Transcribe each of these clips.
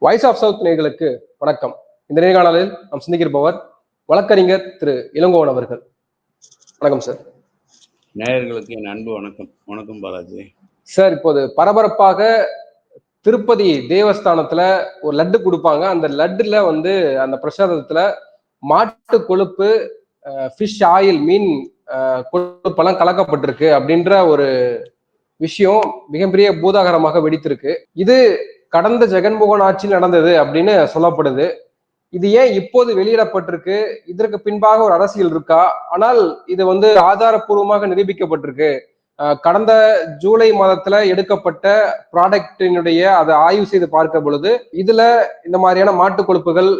Voice of south நேயர்களுக்கு வணக்கம். இந்த நேர்காணலில் நாம் சிந்திக்கிருப்பவர் வழக்கறிஞர் திரு இளங்கோவன் அவர்கள். வணக்கம் சார். நேயர்களுக்கு என் அன்பு வணக்கம். வணக்கம் பாலாஜி சார். இப்போது பரபரப்பாக திருப்பதி தேவஸ்தானத்துல ஒரு லட்டு கொடுப்பாங்க. அந்த லட்டுல அந்த பிரசாதத்துல மாட்டு கொழுப்பு, ஃபிஷ் ஆயில், மீன் கொழுப்பெல்லாம் கலக்கப்பட்டிருக்கு அப்படின்ற ஒரு விஷயம் மிகப்பெரிய பூதாகரமாக வெடித்திருக்கு. இது கடந்த ஜெகன்மோகன் ஆட்சியில் நடந்தது அப்படின்னு சொல்லப்படுது. இது ஏன் இப்போது வெளியிடப்பட்டிருக்கு? இதற்கு பின்பாக ஒரு அரசியல் இருக்கா? ஆனால் இது ஆதாரப்பூர்வமாக நிரூபிக்கப்பட்டிருக்கு. கடந்த ஜூலை மாதத்துல எடுக்கப்பட்ட ப்ராடக்டினுடைய அதை ஆய்வு செய்து பார்க்க பொழுது இதுல இந்த மாதிரியான மாட்டு கொழுப்புகள்,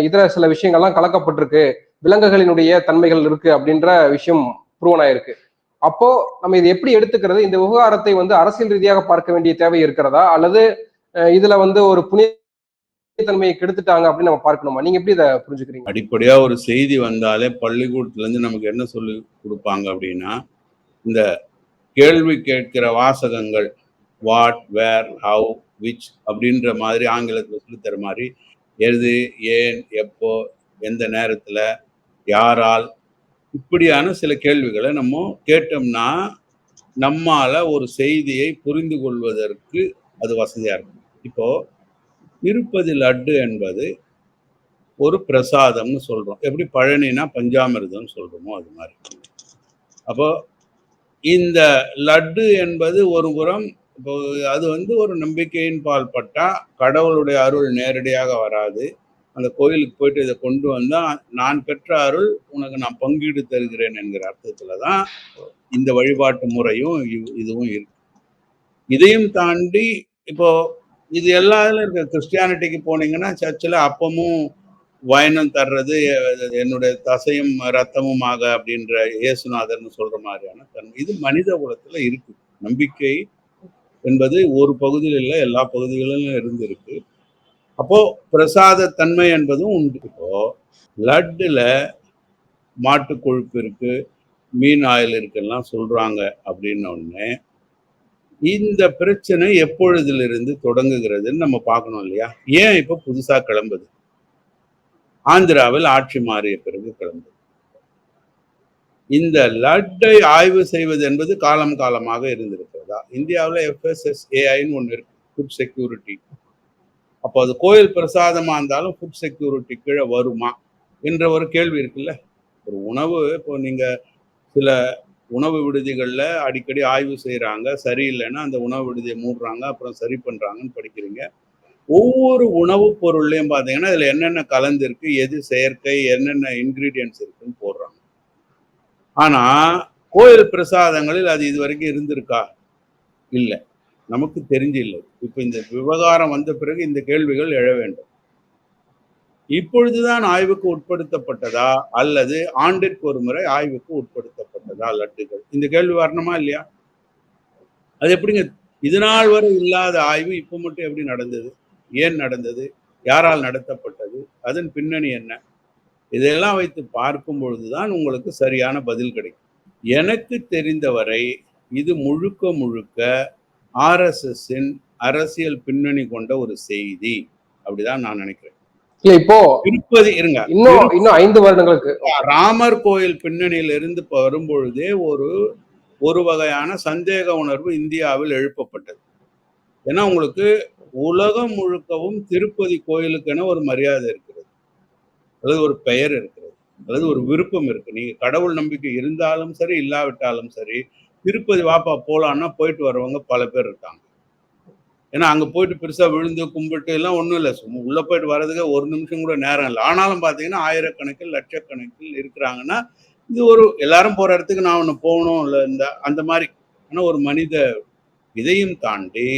இதர சில விஷயங்கள்லாம் கலக்கப்பட்டிருக்கு, விலங்குகளினுடைய தன்மைகள் இருக்கு அப்படின்ற விஷயம் ப்ரூவன் ஆயிருக்கு. அப்போ நம்ம இது எப்படி எடுத்துக்கிறது? இந்த விவகாரத்தை அரசியல் ரீதியாக பார்க்க வேண்டிய தேவை இருக்கிறதா, அல்லது இதுல ஒரு புனிதத்தன்மையை கெடுத்துட்டாங்க அப்படின்னு நம்ம பார்க்கணுமா? நீங்க எப்படி இதை புரிஞ்சுக்கிறீங்க? அடிப்படையா ஒரு செய்தி வந்தாலே பள்ளிக்கூடத்துல இருந்து நமக்கு என்ன சொல்லி கொடுப்பாங்க அப்படின்னா, இந்த கேள்வி கேட்கிற வாசகங்கள் வாட், வேர், ஹவு, விச் அப்படின்ற மாதிரி ஆங்கிலத்தில் சொல்லித்தர மாதிரி எது, ஏன், எப்போ, எந்த நேரத்துல, யாரால், இப்படியான சில கேள்விகளை நம்ம கேட்டோம்னா நம்மால ஒரு செய்தியை புரிந்து கொள்வதற்கு அது வசதியா இருக்கும். இப்போ திருப்பதி லட்டு என்பது ஒரு பிரசாதம்னு சொல்றோம். எப்படி பழனினா பஞ்சாமிர்தம் சொல்றோமோ அது மாதிரி. அப்போ இந்த லட்டு என்பது ஒரு புறம் இப்போ அது ஒரு நம்பிக்கையின் பால் பட்டா கடவுளுடைய அருள் நேரடியாக வராது. அந்த கோயிலுக்கு போயிட்டு இதை கொண்டு வந்தா நான் பெற்ற அருள் உனக்கு நான் பங்கீடு தருகிறேன் என்கிற அர்த்தத்துல தான் இந்த வழிபாட்டு முறையும் இதுவும் இருக்கு. இதையும் தாண்டி இப்போ இது எல்லாத்துல இருக்க கிறிஸ்டியானிட்டிக்கு போனீங்கன்னா சர்ச்சில் அப்பமும் வைனம் தர்றது என்னுடைய தசையும் ரத்தமுமாக அப்படின்ற இயேசுநாதர்னு சொல்ற மாதிரியான தன்மை இது மனித குலத்துல இருக்கு. நம்பிக்கை என்பது ஒரு பகுதியில் இல்லை, எல்லா பகுதிகளிலும் இருக்கு. அப்போ பிரசாத தன்மை என்பதும் உண்டு. இப்போ லட்டுல மாட்டு கொழுப்பு இருக்கு, மீன் ஆயில் இருக்குலாம் சொல்றாங்க அப்படின்ன உடனே இந்த பிரச்சனை எப்பொழுதிலிருந்து தொடங்குகிறதுன்னு நம்ம பார்க்கணும் இல்லையா? ஏன் இப்போ புதுசா கிளம்புது? ஆந்திராவில் ஆட்சி மாறிய பிறகு கிளம்புது. இந்த லட்டை ஆய்வு செய்வது என்பது காலம் காலமாக இருந்திருக்கிறதா? இந்தியாவில் FSSAIன்னு ஒன்று இருக்கு, ஃபுட் செக்யூரிட்டி. அப்போ அது கோயில் பிரசாதமா இருந்தாலும் ஃபுட் செக்யூரிட்டி கீழே வருமா என்ற ஒரு கேள்வி இருக்குல்ல. ஒரு உணவு இப்போ நீங்க சில உணவு விடுதிகளில் அடிக்கடி ஆய்வு செய்கிறாங்க, சரியில்லைன்னா அந்த உணவு விடுதியை மூடுறாங்க, அப்புறம் சரி பண்ணுறாங்கன்னு படிக்கிறீங்க. ஒவ்வொரு உணவுப் பொருள்லையும் பார்த்தீங்கன்னா இதில் என்னென்ன கலந்துருக்கு, எது செயற்கை, என்னென்ன இன்க்ரீடியன்ட்ஸ் இருக்குன்னு போடுறாங்க. ஆனால் கோயில் பிரசாதங்களில் அது இது வரைக்கும் இருந்திருக்கா? இல்லை, நமக்கு தெரிஞ்சு இல்லை. இப்போ இந்த விவகாரம் வந்த பிறகு இந்த கேள்விகள் எழ வேண்டும். இப்பொழுதுதான் ஆய்வுக்கு உட்படுத்தப்பட்டதா அல்லது ஆண்டிற்கு ஒரு முறை ஆய்வுக்கு உட்படுத்தப்பட்டதா லட்டுகள்? இந்த கேள்வி வரணுமா இல்லையா? அது எப்படிங்க இது நாள் வரை இல்லாத ஆய்வு இப்போ மட்டும் எப்படி நடந்தது? ஏன் நடந்தது? யாரால் நடத்தப்பட்டது? அதன் பின்னணி என்ன? இதையெல்லாம் வைத்து பார்க்கும் பொழுதுதான் உங்களுக்கு சரியான பதில் கிடைக்கும். எனக்கு தெரிந்தவரை இது முழுக்க முழுக்க RSSன் அரசியல் பின்னணி கொண்ட ஒரு செய்தி அப்படிதான் நான் நினைக்கிறேன். இல்ல, இப்போ திருப்பதி இருங்க, இன்னும் 5 வருடங்களுக்கு ராமர் கோயில் பின்னணியில இருந்து வரும்பொழுதே ஒரு வகையான சந்தேக உணர்வு இந்தியாவில் எழுப்பப்பட்டது. ஏன்னா உங்களுக்கு உலகம் முழுக்கவும் திருப்பதி கோயிலுக்கென ஒரு மரியாதை இருக்கிறது, அல்லது ஒரு பெயர் இருக்கிறது, அல்லது ஒரு விருப்பம் இருக்கு. நீங்க கடவுள் நம்பிக்கை இருந்தாலும் சரி, இல்லாவிட்டாலும் சரி, திருப்பதி வாப்பா போலான்னா போயிட்டு வரவங்க பல பேர் இருக்காங்க. ஏன்னா அங்க போயிட்டு பெருசா விழுந்து கும்பிட்டு எல்லாம் ஒன்றும் இல்லை, சும்மா உள்ள போயிட்டு வர்றதுக்கு ஒரு நிமிஷம் கூட நேரம் இல்லை. ஆனாலும் பார்த்தீங்கன்னா ஆயிரக்கணக்கில் லட்சக்கணக்கில் இருக்கிறாங்கன்னா இது எல்லாரும் போற இடத்துக்கு நான் ஒன்று போகணும் இல்லை அந்த மாதிரி. ஆனால் ஒரு மனித இதையும் தாண்டி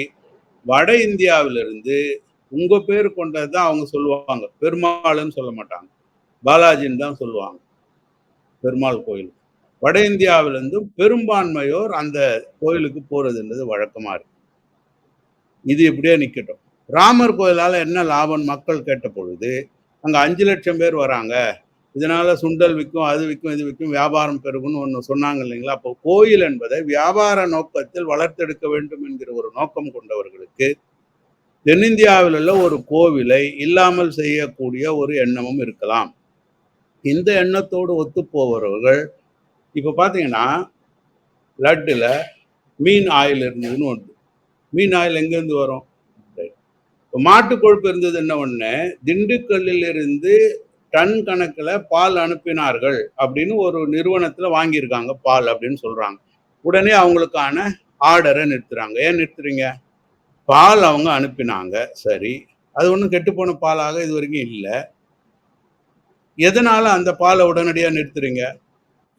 வட இந்தியாவிலிருந்து உங்க பேர் கொண்டது தான் அவங்க சொல்லுவாங்க. பெருமாள்னு சொல்ல மாட்டாங்க, பாலாஜின்னு தான் சொல்லுவாங்க. பெருமாள் கோயில் வட இந்தியாவிலிருந்து பெரும்பான்மையோர் அந்த கோயிலுக்கு போறதுன்றது வழக்கமா இருக்கு. இது இப்படியே நிக்கட்டும். ராமர் கோயிலால என்ன லாபம் மக்கள் கேட்ட பொழுது அங்க 5 லட்சம் பேர் வராங்க, இதனால சுண்டல் விற்கும், அது விற்கும், இது விற்கும், வியாபாரம் பெருகும்னு ஒன்று சொன்னாங்க இல்லைங்களா? அப்போ கோயில் என்பதை வியாபார நோக்கத்தில் வளர்த்தெடுக்க வேண்டும் என்கிற ஒரு நோக்கம் கொண்டவர்களுக்கு தென்னிந்தியாவில் உள்ள ஒரு கோவிலை இல்லாமல் செய்யக்கூடிய ஒரு எண்ணமும் இருக்கலாம். இந்த எண்ணத்தோடு ஒத்துப்போவர்கள் இப்ப பாத்தீங்கன்னா லட்டுல மீன் ஆயில் இருந்ததுன்னு ஒன்று. மீன் ஆயில் எங்கேருந்து வரும்? மாட்டு கொழுப்பு இருந்தது என்ன ஒண்ணு, திண்டுக்கல்லில் இருந்து டன் கணக்குல பால் அனுப்பினார்கள் அப்படின்னு ஒரு நிறுவனத்துல வாங்கியிருக்காங்க பால் அப்படின்னு சொல்றாங்க. உடனே அவங்களுக்கான ஆர்டரை நிறுத்துறாங்க. ஏன் நிறுத்துறீங்க? பால் அவங்க அனுப்பினாங்க, சரி, அது ஒன்றும் கெட்டு போன பாலாக இது வரைக்கும் இல்லை. எதனால அந்த பாலை உடனடியா நிறுத்துறீங்க?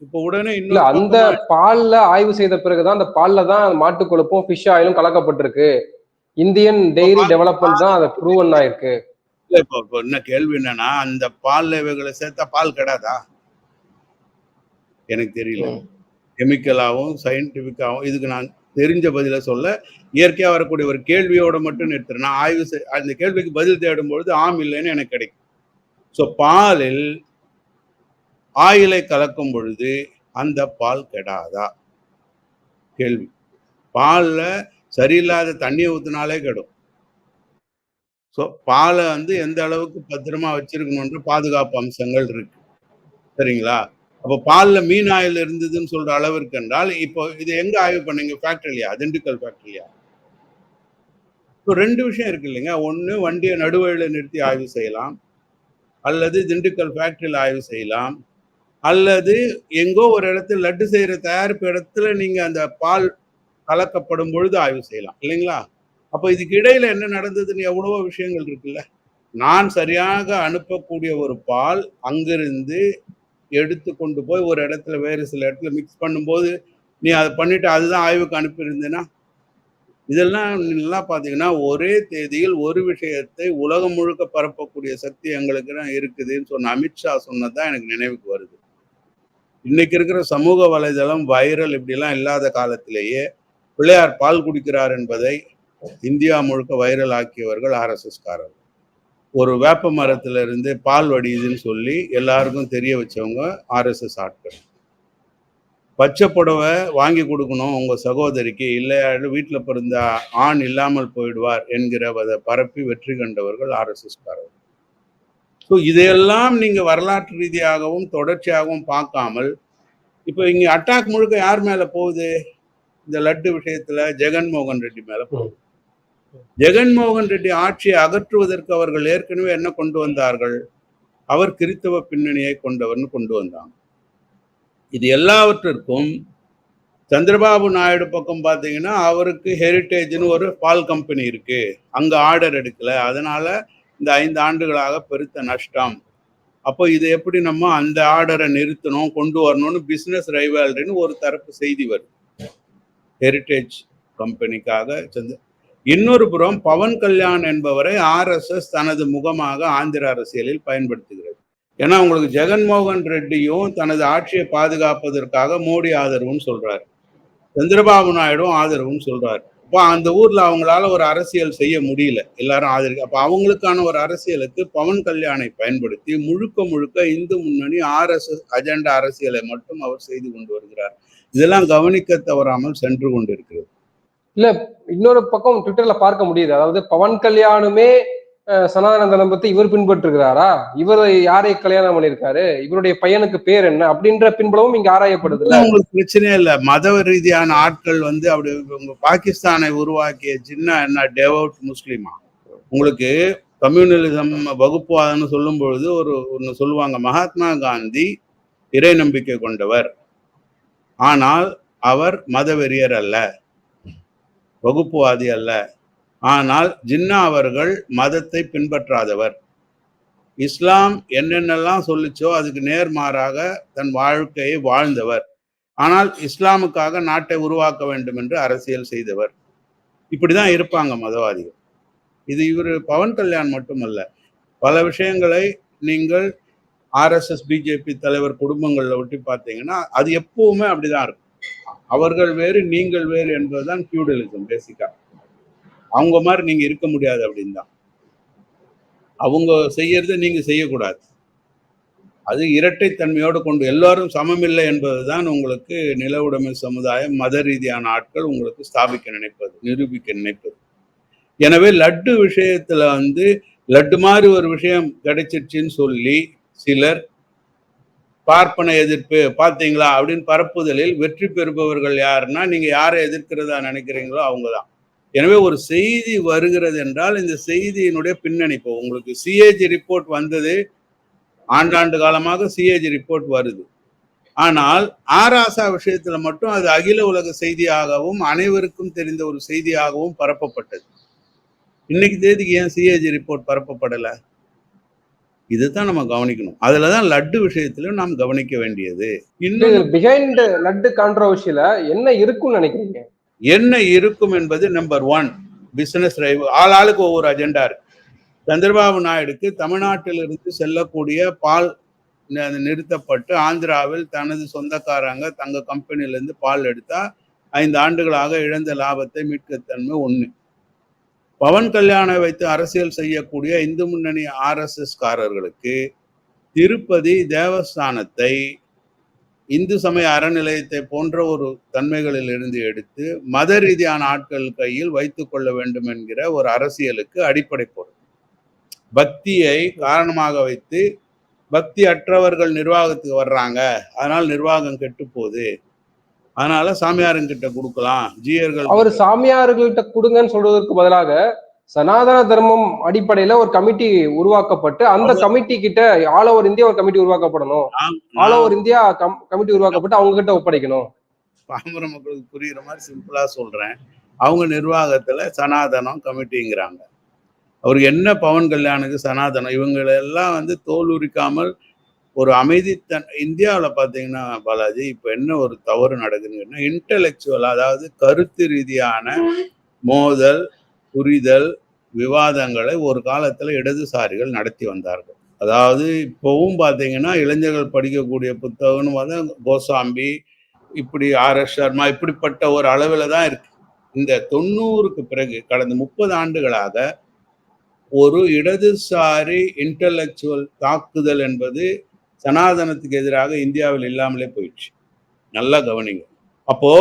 இப்போ உடனே இல்ல இன்னொரு அந்த பக்கமா பால்ல ஆய்வு செய்த பிறகுதான் அந்த பால்ல தான் மாட்டு கொழுப்பும் ஃபிஷ் ஆயிலும் கலக்கப்பட்டிருக்கு. இந்தியன் இப்போ டெய்ரி டெவலப்மெண்ட் தான் அதை ப்ரூவன் ஆயிருக்கு. இல்ல, இப்போ என்ன கேள்வி என்னன்னா, அந்த பால்ல இவைகளை சேர்த்தா பால் கெடாதா? எனக்கு தெரியல. ம். கெமிக்கலாவும் சயின்டிபிக்காவும் இதுக்கு நான் தெரிஞ்ச பதில சொல்ல, இயற்கையா வரக்கூடிய ஒரு கேள்வியோட மட்டும் நிறுத்துறேன். நான் ஆய்வு அந்த கேள்விக்கு பதில் தேடும் பொழுது ஆம் இல்லைன்னு எனக்கு கிடைக்கும். ஸோ பாலில் ஆயிலை கலக்கும் பொழுது அந்த பால் கெடாதா? கேள்வி. பால்ல சரியில்லாத தண்ணியை ஊத்தினாலே கெடும். ஸோ பாலை வந்து எந்த அளவுக்கு பத்திரமா வச்சிருக்கணும்ன்ற பாதுகாப்பு அம்சங்கள் இருக்கு. சரிங்களா? அப்போ பால்ல மீன் ஆயில் இருந்ததுன்னு சொல்ற அளவிற்கு என்றால், இப்போ இது எங்க ஆய்வு பண்ணீங்க? ஃபேக்டரியா? திண்டுக்கல் ஃபேக்டரியா? இப்போ 2 விஷயம் இருக்கு இல்லைங்க. ஒண்ணு வண்டியை நடுவழியில நிறுத்தி ஆய்வு செய்யலாம். அல்லது திண்டுக்கல் ஃபேக்டரியில ஆய்வு செய்யலாம். அல்லது எங்கோ ஒரு இடத்துல லட்டு செய்யற தயாரிப்பு இடத்துல நீங்க அந்த பால் கலக்கப்படும் பொழுது ஆய்வு செய்யலாம் இல்லைங்களா? அப்போ இதுக்கு இடையில என்ன நடந்ததுன்னு எவ்வளவோ விஷயங்கள் இருக்குல்ல. நான் சரியாக அனுப்பக்கூடிய ஒரு பால் அங்கிருந்து எடுத்து கொண்டு போய் ஒரு இடத்துல வேறு சில இடத்துல மிக்ஸ் பண்ணும்போது நீ அதை பண்ணிட்டு அதுதான் ஆய்வுக்கு அனுப்பியிருந்தேன்னா, இதெல்லாம் நல்லா பார்த்தீங்கன்னா ஒரே தேதியில் ஒரு விஷயத்தை உலகம் முழுக்க பரப்பக்கூடிய சக்தி எங்களுக்கு தான் இருக்குதுன்னு சொன்ன அமித்ஷா சொன்னதுதான் எனக்கு நினைவுக்கு வருது. இன்னைக்கு இருக்கிற சமூக வலைதளம் வைரல் இப்படிலாம் இல்லாத காலத்திலேயே பிள்ளையார் பால் குடிக்கிறார் என்பதை இந்தியா முழுக்க வைரல் ஆக்கியவர்கள் ஆர்எஸ்எஸ் காரர்கள். ஒரு வேப்ப மரத்துல இருந்து பால் வடியுதுன்னு சொல்லி எல்லாருக்கும் தெரிய வச்சவங்க ஆர்எஸ்எஸ் ஆட்கள். பச்சை புடவை வாங்கி கொடுக்கணும் உங்க சகோதரிக்கு, இல்லையா வீட்டுல பிறந்த ஆண் இல்லாமல் போயிடுவார் என்கிறத பரப்பி வெற்றி கண்டவர்கள் ஆர்எஸ்எஸ் காரர்கள். ஸோ இதையெல்லாம் நீங்க வரலாற்று ரீதியாகவும் தொடர்ச்சியாகவும் பார்க்காமல், இப்போ இங்க அட்டாக் முழுக்க யார் மேல போகுது? இந்த லட்டு விஷயத்துல ஜெகன்மோகன் ரெட்டி மேல போகுது. ஜெகன்மோகன் ரெட்டி ஆட்சியை அகற்றுவதற்கு அவர்கள் ஏற்கனவே என்ன கொண்டு வந்தார்கள்? அவர் கிறித்தவ பின்னணியை கொண்டவர்னு கொண்டு வந்தாங்க. இது எல்லாவற்றிற்கும் சந்திரபாபு நாயுடு பக்கம் பார்த்தீங்கன்னா அவருக்கு ஹெரிட்டேஜ்னு ஒரு பால் கம்பெனி இருக்கு, அங்க ஆர்டர் எடுக்கல, அதனால இந்த 5 ஆண்டுகளாக பெருத்த நஷ்டம். அப்போ இது எப்படி நம்ம அந்த ஆர்டரை நிறுத்தணும், கொண்டு வரணும்னு பிசினஸ் ரைவால்ரின்னு ஒரு தரப்பு செய்தி வருது ஹெரிட்டேஜ் கம்பெனிக்காக. இன்னொரு புறம் பவன் கல்யாண் என்பவரை ஆர்எஸ்எஸ் தனது முகமாக ஆந்திர அரசியலில் பயன்படுத்துகிறது. ஏன்னா உங்களுக்கு ஜெகன்மோகன் ரெட்டியும் தனது ஆட்சியை பாதுகாப்பதற்காக மோடி ஆதரவுன்னு சொல்றாரு, சந்திரபாபு நாயுடும் ஆதரவுன்னு சொல்றாரு. அப்போ அந்த ஊர்ல அவங்களால ஒரு அரசியல் செய்ய முடியல, எல்லாரும் ஆதரிக்க. அப்ப அவங்களுக்கான ஒரு அரசியலுக்கு பவன் கல்யாணை பயன்படுத்தி முழுக்க முழுக்க இந்து முன்னணி ஆர்எஸ்எஸ் அஜெண்டா அரசியலை மட்டும் அவர் செய்து கொண்டு வருகிறார். இதெல்லாம் கவனிக்க தவறாமல் சென்று கொண்டிருக்கிறது. இல்ல இன்னொரு பக்கம் ட்விட்டர்ல பார்க்க முடியுது, அதாவது பவன் கல்யாணுமே சனாதன தர்மத்தை இவர் பின்பற்றுகிறாரா, இவர் யாரை கல்யாணம் பண்ணிருக்காரு, இவருடைய பையனுக்கு பேர் என்ன அப்படின்ற பின்புலமும் இங்க ஆராயப்படுது. உங்களுக்கு பிரச்சனையே இல்ல. மத ரீதியான ஆட்கள் வந்து அப்படி உங்க பாகிஸ்தானை உருவாக்கிய ஜின்னா என்ன டெவோட் முஸ்லிமா? உங்களுக்கு கம்யூனலிசம் வகுப்புவாதம்னு சொல்லும் பொழுது ஒன்னு சொல்லுவாங்க, மகாத்மா காந்தி இறை நம்பிக்கை கொண்டவர், ஆனால் அவர் மதவெறியர் அல்ல, வகுப்புவாதி அல்ல. ஆனால் ஜின்னா அவர்கள் மதத்தை பின்பற்றாதவர். இஸ்லாம் என்னென்னலாம் சொல்லிச்சோ அதுக்கு நேர்மாறாக தன் வாழ்க்கையை வாழ்ந்தவர். ஆனால் இஸ்லாமுக்காக நாட்டை உருவாக்க வேண்டும் என்று அரசியல் செய்தவர். இப்படிதான் இருப்பாங்க மதவாதிகள். இது இவர் பவன் கல்யாண் மட்டுமல்ல, பல விஷயங்களை நீங்கள் ஆர்எஸ்எஸ் பிஜேபி தலைவர் குடும்பங்கள்ல ஒட்டி பார்த்தீங்கன்னா அது எப்பவுமே அப்படிதான் இருக்கும். அவர்கள் வேறு நீங்கள் வேறு என்பதுதான் ஃபியூடலிசம். பேசிக்கா அவங்க மாதிரி நீங்க இருக்க முடியாது அப்படின்னு தான். அவங்க செய்யறதை நீங்க செய்யக்கூடாது. அது இரட்டைத்தன்மையோடு கொண்டு எல்லாரும் சமமில்லை என்பதுதான் உங்களுக்கு நில உடைமை சமுதாயம் மத ரீதியான ஆட்கள் உங்களுக்கு ஸ்தாபிக்க நினைப்பது, நிரூபிக்க நினைப்பது. எனவே லட்டு விஷயத்துல வந்து லட்டு மாதிரி ஒரு விஷயம் கிடைச்சிருச்சுன்னு சொல்லி சிலர் பார்ப்பன எதிர்ப்பு பாத்தீங்களா அப்படின்னு பரப்புதலில் வெற்றி பெறுபவர்கள் யாருன்னா, நீங்க யாரை எதிர்க்கிறதா நினைக்கிறீங்களோ அவங்கதான். எனவே ஒரு செய்தி வருகிறது என்றால் இந்த செய்தியினுடைய பின்னணி, இப்போ உங்களுக்கு சிஏஜி ரிப்போர்ட் வந்தது, ஆண்டாண்டு காலமாக சிஏஜி ரிப்போர்ட் வருது. ஆனால் ஆராசா விஷயத்துல மட்டும் அது அகில உலக செய்தியாகவும் அனைவருக்கும் தெரிந்த ஒரு செய்தியாகவும் பரப்பப்பட்டது. இன்னைக்கு தேதிக்கு ஏன் சிஏஜி ரிப்போர்ட் பரப்பப்படல? இதுதான் நம்ம கவனிக்கணும். அதுலதான் லட்டு விஷயத்திலும் நாம் கவனிக்க வேண்டியது. இன்னொன்னு பிஹைண்ட் லட்டு கான்ட்ரோவர்சியில என்ன இருக்கும்னு நினைக்கிறீங்க? என்ன இருக்கும் என்பது நம்பர் 1 பிசினஸ் டிரைவ். ஆளுக்கு ஒவ்வொரு அஜெண்டா இருக்கு. சந்திரபாபு நாயுடுக்கு தமிழ்நாட்டிலிருந்து செல்லக்கூடிய பால் நிறுத்தப்பட்டு ஆந்திராவில் தனது சொந்தக்காரங்க தங்க கம்பெனியிலிருந்து பால் எடுத்தா 5 ஆண்டுகளாக இழந்த லாபத்தை மீட்கத்தன்மை 1. பவன் கல்யாணை வைத்து அரசியல் செய்யக்கூடிய இந்து முன்னணி ஆர்எஸ்எஸ் காரர்களுக்கு திருப்பதி தேவஸ்தானத்தை இந்து சமய அறநிலையத்தை போன்ற ஒரு தன்மைகளில் இருந்து எடுத்து மத ரீதியான ஆட்கள் கையில் வைத்துக் கொள்ள வேண்டும் என்கிற ஒரு அரசியலுக்கு அடிப்படை பொருள். பக்தியை காரணமாக வைத்து பக்தி அற்றவர்கள் நிர்வாகத்துக்கு வர்றாங்க, அதனால நிர்வாகம் கெட்டு போகுது, அதனால சாமியாருங்கிட்ட கொடுக்கலாம், ஜீயர்கள். அவர் சாமியார்கள்ட்ட கொடுங்கன்னு சொல்வதற்கு பதிலாக சனாதன தர்மம் அடிப்படையில ஒரு கமிட்டி உருவாக்கப்பட்டு அந்த கமிட்டி கிட்ட ஆல் ஓவர் இந்தியா ஒரு கமிட்டி உருவாக்கப்படணும், ஆல் ஓவர் இந்தியா கமிட்டி உருவாக்கப்பட்டு அவங்க கிட்ட ஒப்படைக்கணும். பாமர மக்களுக்கு புரியுற மாதிரி சிம்பிளா சொல்றேன். அவங்க நிர்வாகத்துல சனாதனம் கமிட்டிங்கிறாங்க. அவருக்கு என்ன பவன் கல்யாணுக்கு சனாதனம்? இவங்களெல்லாம் வந்து தோல் உரிக்காமல் ஒரு அமைதித்தன். இந்தியாவில் பார்த்தீங்கன்னா பாலாஜி இப்போ என்ன ஒரு தவறு நடக்குதுன்னா, இன்டலெக்சுவல் அதாவது கருத்து ரீதியான மோதல், புரிதல், விவாதங்களை ஒரு காலத்துல இடதுசாரிகள் நடத்தி வந்தார்கள். அதாவது இப்பவும் பார்த்தீங்கன்னா இளைஞர்கள் படிக்கக்கூடிய புத்தகம்னு பார்த்தா கோசாம்பி, இப்படி ஆர்.எஸ். சர்மா, இப்படிப்பட்ட ஒரு அளவில் தான் இருக்கு. இந்த 90க்கு பிறகு கடந்த 30 ஆண்டுகளாக ஒரு இடதுசாரி இன்டலெக்சுவல் தாக்குதல் என்பது சனாதனத்துக்கு எதிராக இந்தியாவில் இல்லாமலே போயிடுச்சு. நல்லா கவனிங்க. அப்போ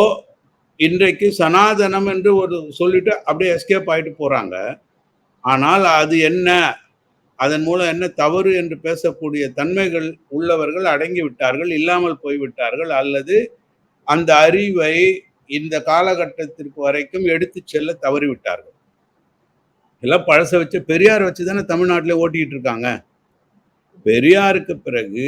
இன்றைக்கு சனாதனம் என்று ஒரு சொல்லிட்டு அப்படியே எஸ்கேப் ஆயிட்டு போறாங்க. ஆனால் அது என்ன, அதன் மூலம் என்ன தவறு என்று பேசக்கூடிய தன்மைகள் உள்ளவர்கள் அடங்கி விட்டார்கள், இல்லாமல் போய்விட்டார்கள், அல்லது அந்த அறிவை இந்த காலகட்டத்திற்கு வரைக்கும் எடுத்து செல்ல தவறிவிட்டார்கள். எல்லாம் பழச வச்சு பெரியார் வச்சுதானே தமிழ்நாட்டிலே ஓட்டிட்டு இருக்காங்க. பெரியாருக்கு பிறகு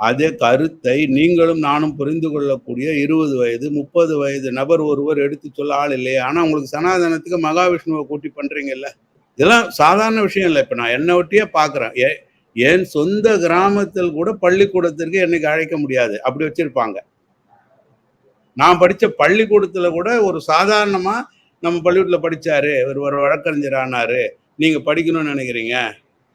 அதே கருத்தை நீங்களும் நானும் புரிந்து கொள்ளக்கூடிய 20 வயது 30 வயது நபர் ஒருவர் எடுத்து சொல்ல ஆள் இல்லையே. ஆனா உங்களுக்கு சனாதனத்துக்கு மகாவிஷ்ணுவை கூட்டி பண்றீங்கல்ல, இதெல்லாம் சாதாரண விஷயம் இல்லை. இப்ப நான் என்னை ஒட்டியே பாக்குறேன். என் சொந்த கிராமத்தில் கூட பள்ளிக்கூடத்திற்கு என்னைக்கு அழைக்க முடியாது, அப்படி வச்சிருப்பாங்க. நான் படிச்ச பள்ளிக்கூடத்துல கூட ஒரு சாதாரணமா நம்ம பள்ளிக்கூடத்துல படிச்சாரு, ஒரு வழக்கறிஞர் ஆனாரு, நீங்க படிக்கணும்னு நினைக்கிறீங்க,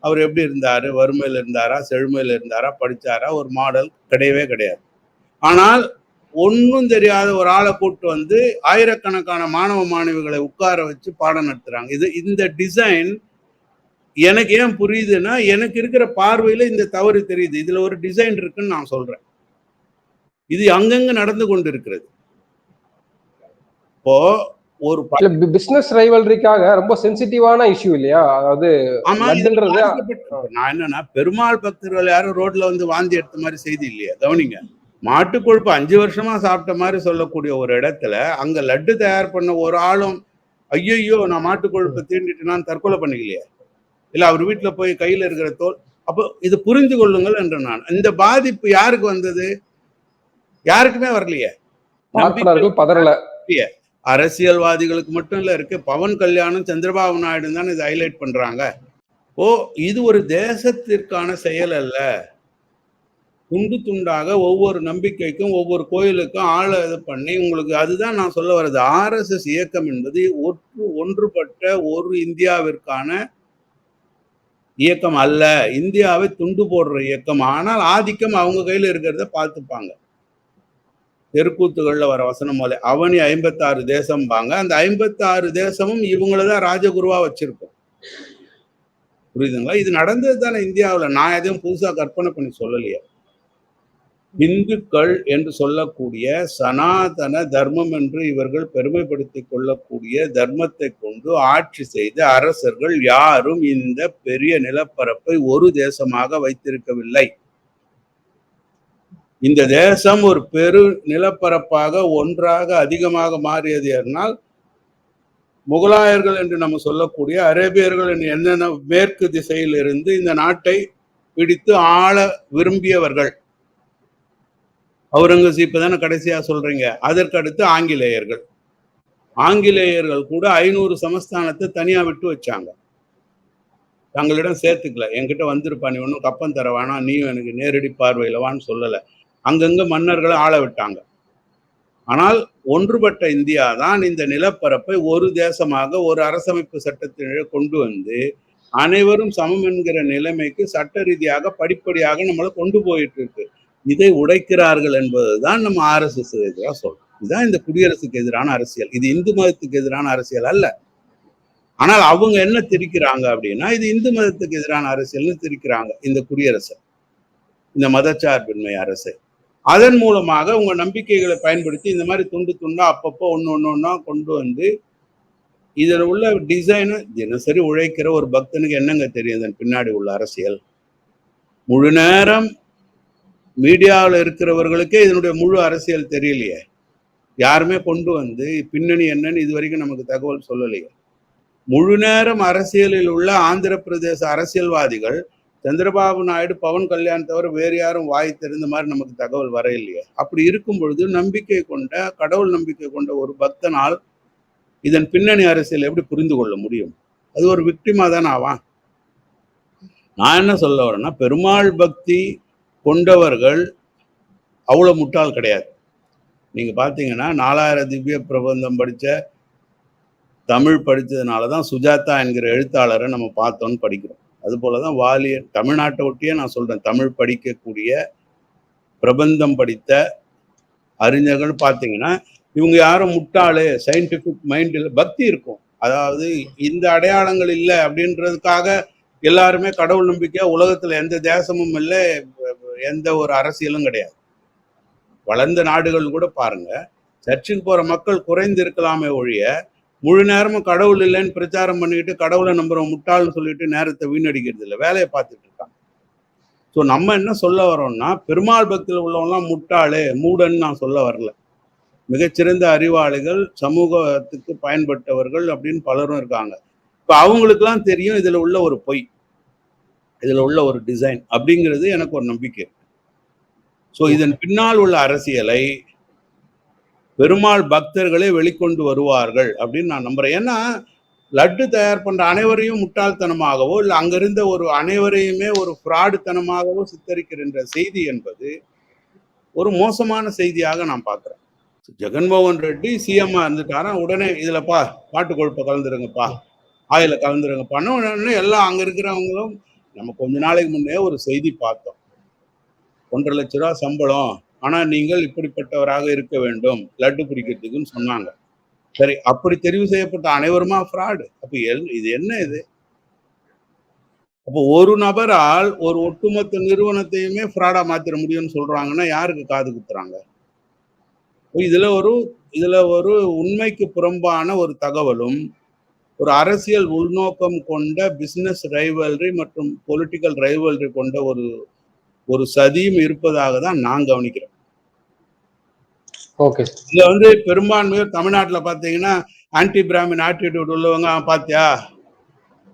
அவர் எப்படி இருந்தாரு, வறுமையில் இருந்தாரா, செழுமையில் இருந்தாரா, படிச்சாரா, ஒரு மாடல் கிடையவே கிடையாது. ஆனால் ஒன்றும் தெரியாத ஒரு ஆளை கூட்டு வந்து ஆயிரக்கணக்கான மாணவ மாணவிகளை உட்கார வச்சு பாடம் நடத்துறாங்க. இந்த டிசைன் எனக்கு ஏன் புரியுதுன்னா, எனக்கு இருக்கிற பார்வையில இந்த தவறு தெரியுது. இதுல ஒரு டிசைன் இருக்குன்னு நான் சொல்றேன். இது அங்கங்க நடந்து கொண்டு இருக்கிறது. இப்போ ஒரு பிசினஸ் ரைவல்ரிக்காக ரொம்ப சென்சிட்டிவான இஷ்யூ இல்லையா? அதாவது நான் என்னன்னா, பெருமாள் பக்தர்கள் யாரும் ரோட்ல வந்து வாந்தி எடுத்த மாதிரி செய்தி இல்லையா? கவனிங்க. மாட்டுக்கொழுப்பு 5 வருஷமா சாப்பிட்ட மாதிரி சொல்லக்கூடிய ஒரு இடத்துல அங்க லட்டு தயார் பண்ண ஒரு ஆளும் ஐயோ நான் மாட்டுக்கொழுப்பை தீண்டிட்டுனான்னு தற்கொலை பண்ணிக்கலையே, இல்ல அவர் வீட்டுல போய் கையில இருக்கிற தோல். அப்போ இது புரிந்து கொள்ளுங்கள் என்று நான். இந்த பாதிப்பு யாருக்கு வந்தது? யாருக்குமே வரலையே. பதறல. அரசியல்வாதிகளுக்கு மட்டும் இல்ல இருக்கு. பவன் கல்யாணும் சந்திரபாபு நாயுடு தான் இதை ஹைலைட் பண்றாங்க. இது ஒரு தேசத்திற்கான செயல் அல்ல. துண்டு துண்டாக ஒவ்வொரு நம்பிக்கைக்கும் ஒவ்வொரு கோயிலுக்கும் ஆளை இது பண்ணி உங்களுக்கு, அதுதான் நான் சொல்ல வர்றது. ஆர்எஸ்எஸ் இயக்கம் என்பது ஒன்றுபட்ட ஒரு இந்தியாவிற்கான இயக்கம் அல்ல. இந்தியாவை துண்டு போடுற இயக்கம். ஆனால் ஆதிக்கம் அவங்க கையில இருக்கிறத பார்த்துப்பாங்க. தெருக்கூத்துகள்ல வர வசனம் போல அவனி 56 தேசம்பாங்க. அந்த 56 தேசமும் இவங்களதான் ராஜகுருவா வச்சிருக்கோம். புரியுதுங்களா? இது நடந்தது தானே இந்தியாவில். நான் எதையும் புதுசா கற்பனை பண்ணி சொல்லலையே. இந்துக்கள் என்று சொல்லக்கூடிய சனாதன தர்மம் என்று இவர்கள் பெருமைப்படுத்திக் கொள்ளக்கூடிய தர்மத்தை கொண்டு ஆட்சி செய்த அரசர்கள் யாரும் இந்த பெரிய நிலப்பரப்பை ஒரு தேசமாக வைத்திருக்கவில்லை. இந்த தேசம் ஒரு பெரு நிலப்பரப்பாக ஒன்றாக அதிகமாக மாறியது என்றால் முகலாயர்கள் என்று நம்ம சொல்லக்கூடிய அரேபியர்கள் என்னென்ன மேற்கு திசையில் இருந்து இந்த நாட்டை பிடித்து ஆள விரும்பியவர்கள். அவுரங்கசீப் தானே கடைசியா சொல்றீங்க. அதற்கு அடுத்து ஆங்கிலேயர்கள். ஆங்கிலேயர்கள் கூட 500 சமஸ்தானத்தை தனியா விட்டு வச்சாங்க. தங்களிடம் சேர்த்துக்கல. என்கிட்ட வந்திருப்பா, நீ ஒன்றும் கப்பம் தர வேணாம், நீ எனக்கு நேரடி பார்வையில வான்னு சொல்லல. அங்கங்க மன்னர்களை ஆள விட்டாங்க. ஆனால் ஒன்றுபட்ட இந்தியா தான் இந்த நிலப்பரப்பை ஒரு தேசமாக ஒரு அரசமைப்பு சட்டத்தினை கொண்டு வந்து அனைவரும் சமம் என்கிற நிலைமைக்கு சட்ட ரீதியாக படிப்படியாக நம்மளை கொண்டு போயிட்டு இருக்கு. இதை உடைக்கிறார்கள் என்பதுதான் நம்ம RSS எதிராக சொல்றோம். இதுதான் இந்த குடியரசுக்கு எதிரான அரசியல். இது இந்து மதத்துக்கு எதிரான அரசியல் அல்ல. ஆனால் அவங்க என்ன திரிக்கிறாங்க அப்படின்னா, இது இந்து மதத்துக்கு எதிரான அரசியல்னு திரிக்கிறாங்க இந்த குடியரசு, இந்த மதச்சார்பின்மை அரசை. அதன் மூலமாக உங்க நம்பிக்கைகளை பயன்படுத்தி இந்த மாதிரி துண்டு துண்டா அப்பப்போ ஒன்னொன்னா கொண்டு வந்து இதுல உள்ள டிசைனு தினசரி உழைக்கிற ஒரு பக்தனுக்கு என்னங்க தெரியும் இதன் பின்னாடி உள்ள அரசியல்? முழு நேரம் மீடியாவில் இருக்கிறவர்களுக்கே இதனுடைய முழு அரசியல் தெரியலையே. யாருமே கொண்டு வந்து பின்னணி என்னன்னு இது வரைக்கும் நமக்கு தகவல் சொல்லலையே. முழு நேரம் அரசியலில் உள்ள ஆந்திர பிரதேச அரசியல்வாதிகள் சந்திரபாபு நாயுடு, பவன் கல்யாண் தவிர வேறு யாரும் வாய் தெரிந்த மாதிரி நமக்கு தகவல் வர இல்லையே. அப்படி இருக்கும் பொழுது நம்பிக்கை கொண்ட, கடவுள் நம்பிக்கை கொண்ட ஒரு பக்தனால் இதன் பின்னணி அரசியல் எப்படி புரிந்து கொள்ள முடியும்? அது ஒரு விக்டிமா தானே ஆவான். நான் என்ன சொல்ல வரேன்னா, பெருமாள் பக்தி கொண்டவர்கள் அவ்வளவு முட்டாள் கிடையாது. நீங்க பாத்தீங்கன்னா 4000 திவ்ய பிரபந்தம் படிச்ச, தமிழ் படித்ததுனாலதான் சுஜாதா என்கிற எழுத்தாளரை நம்ம பார்த்தோன்னு படிக்கிறோம். அது போலதான் வாலியன். தமிழ்நாட்டை ஒட்டியே நான் சொல்றேன், தமிழ் படிக்கக்கூடிய பிரபந்தம் படித்த அறிஞர்கள் பார்த்தீங்கன்னா இவங்க யாரும் முட்டாளு, சயின்டிபிக் மைண்டில் பக்தி இருக்கும். அதாவது இந்த அடையாளங்கள் இல்லை அப்படின்றதுக்காக எல்லாருமே கடவுள் நம்பிக்கையா உலகத்துல எந்த தேசமும் இல்லை, எந்த ஒரு அரசியலும் கிடையாது. வளர்ந்த நாடுகள் கூட பாருங்க, சர்ச்சுக்கு போற மக்கள் குறைந்து இருக்கலாமே ஒழிய முழு நேரமும் கடவுள் இல்லைன்னு பிரச்சாரம் பண்ணிட்டு கடவுளை நம்புறோம் முட்டாள்னு சொல்லிட்டு நேரத்தை வீணடிக்கிறது இல்லை, வேலையை பார்த்துட்டு இருக்காங்க. ஸோ நம்ம என்ன சொல்ல வரோம்னா, பெருமாள் பக்தியில் உள்ளவங்கலாம் முட்டாளு, மூடன்னு நான் சொல்ல வரல. மிகச்சிறந்த அறிவாளிகள், சமூகத்துக்கு பயன்பட்டவர்கள் அப்படின்னு பலரும் இருக்காங்க. இப்போ அவங்களுக்குலாம் தெரியும் இதுல உள்ள ஒரு பொய், இதுல உள்ள ஒரு டிசைன் அப்படிங்கிறது எனக்கு ஒரு நம்பிக்கை. ஸோ இதன் பின்னால் உள்ள அரசியலை பெருமாள் பக்தர்களே வெளிக்கொண்டு வருவார்கள் அப்படின்னு நான் நம்புறேன். ஏன்னா லட்டு தயார் பண்ற அனைவரையும் முட்டாள்தனமாகவோ இல்லை அங்கிருந்த ஒரு அனைவரையுமே ஒரு ஃப்ராடுத்தனமாகவோ சித்தரிக்கின்ற செய்தி என்பது ஒரு மோசமான செய்தியாக நான் பார்க்குறேன். ஜெகன்மோகன் ரெட்டி சிஎம்மா இருந்துட்டாரா, உடனே இதுலப்பா பாட்டு கொழுப்பை கலந்துருங்கப்பா, ஆயில கலந்துருங்கப்பான்னு உடனே எல்லாம் அங்க இருக்கிறவங்களும். நம்ம கொஞ்ச நாளைக்கு முன்னே ஒரு செய்தி பார்த்தோம், 1.5 லட்ச ரூபா சம்பளம், ஆனா நீங்கள் இப்படிப்பட்டவராக இருக்க வேண்டும் லட்டு பிடிக்கிறதுக்குன்னு சொன்னாங்க. சரி, அப்படி தெரிவு செய்யப்பட்ட அனைவருமா ஃப்ராடு? அப்ப இது என்ன இது? அப்போ ஒரு நபரால் ஒரு ஒட்டுமொத்த நிறுவனத்தையுமே ஃப்ராடா மாத்திர முடியும்னு சொல்றாங்கன்னா யாருக்கு காது குத்துறாங்க? இதுல ஒரு உண்மைக்கு புறம்பான ஒரு தகவலும், ஒரு அரசியல் உள்நோக்கம் கொண்ட பிசினஸ் ரைவல்ரி மற்றும் பொலிட்டிக்கல் ரைவல்ரி கொண்ட ஒரு சதியும் இருப்பதாக தான் நான் கவனிக்கிறேன். இதுல பெரும்பான்மையோர் தமிழ்நாட்டுல பாத்தீங்கன்னா ஆன்டி பிராமின் ஆட்டிடியூட் உள்ளவங்க, பாத்தியா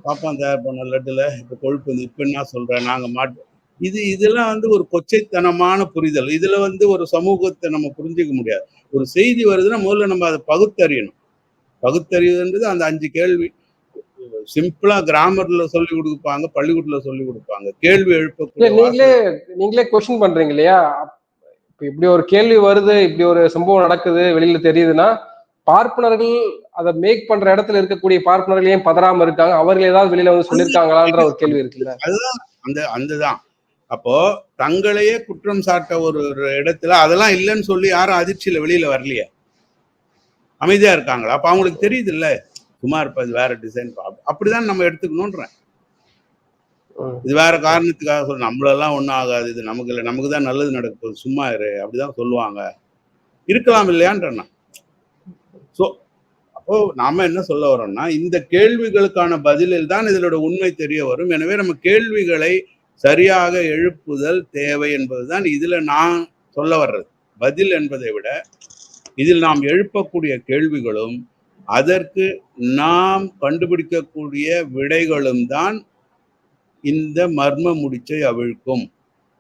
பாப்பான் தயார் பண்ண லட்டுல இப்ப கொழுப்பு இப்ப என்ன சொல்றேன் நாங்க மாட்டோம். இதெல்லாம் ஒரு கொச்சைத்தனமான புரிதல். இதுல ஒரு சமூகத்தை நம்ம புரிஞ்சுக்க முடியாது. ஒரு செய்தி வருதுன்னா முதல்ல நம்ம அதை பகுத்தறியணும். பகுத்தறிவுன்றது அந்த 5 கேள்வி சிம்பிளா கிராமர்ல சொல்லி கொடுப்பாங்க, பள்ளிக்கூடத்துல சொல்லி கொடுப்பாங்க. கேள்வி எழுப்ப நீங்களே கொஸ்டின் பண்றீங்க இல்லையா? இப்படி ஒரு கேள்வி வருது, இப்படி ஒரு சம்பவம் நடக்குது, வெளியில தெரியுதுன்னா பார்ப்பனர்கள் அதை மேக் பண்ற இடத்துல இருக்கக்கூடிய பார்ப்பனர்கள் ஏன் பதறாம இருக்காங்க? அவர்கள் ஏதாவது வெளியில சொல்லிருக்காங்களான்ற ஒரு கேள்வி இருக்குல்ல. அதுதான் அதுதான். அப்போ தங்களையே குற்றம் சாட்ட ஒரு இடத்துல அதெல்லாம் இல்லைன்னு சொல்லி யாரும் அதிர்ச்சியில வெளியில வரலையே, அமைதியா இருக்காங்களா? அப்ப அவங்களுக்கு தெரியுது இல்ல சும்மா இருப்பது வேற டிசைன். அப்படிதான் நம்ம எடுத்துக்கணும்ன்றேன். ம். இது வேற காரணத்துக்காக சொல்ல, நம்மளெல்லாம் ஒன்றும் ஆகாது, இது நமக்கு இல்லை, நமக்கு தான் நல்லது நடக்க போகுது, சும்மா இரு அப்படிதான் சொல்லுவாங்க. இருக்கலாம் இல்லையான்றேன் நான். ஸோ அப்போ நாம என்ன சொல்ல வரோம்னா, இந்த கேள்விகளுக்கான பதிலில் தான் இதனோட உண்மை தெரிய வரும். எனவே நம்ம கேள்விகளை சரியாக எழுப்புதல் தேவை என்பதுதான் இதுல நான் சொல்ல வர்றது. பதில் என்பதை விட இதில் நாம் எழுப்பக்கூடிய கேள்விகளும் அதற்கு நாம் கண்டுபிடிக்கக்கூடிய விடைகளும் தான் இந்த மர்ம முடிச்சை அவிழ்க்கும்.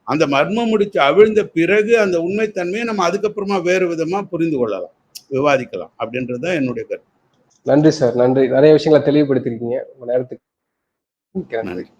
அந்த மர்ம முடிச்சு அவிழ்ந்த பிறகு அந்த உண்மைத்தன்மையை நம்ம அதுக்கப்புறமா வேறு விதமா புரிந்து கொள்ளலாம், விவாதிக்கலாம் அப்படின்றது தான் என்னுடைய கருத்து. நன்றி சார், நன்றி. நிறைய விஷயங்களை தெளிவுபடுத்திருக்கீங்க. உங்க நேரத்துக்கு மிக்க நன்றி. நன்றி.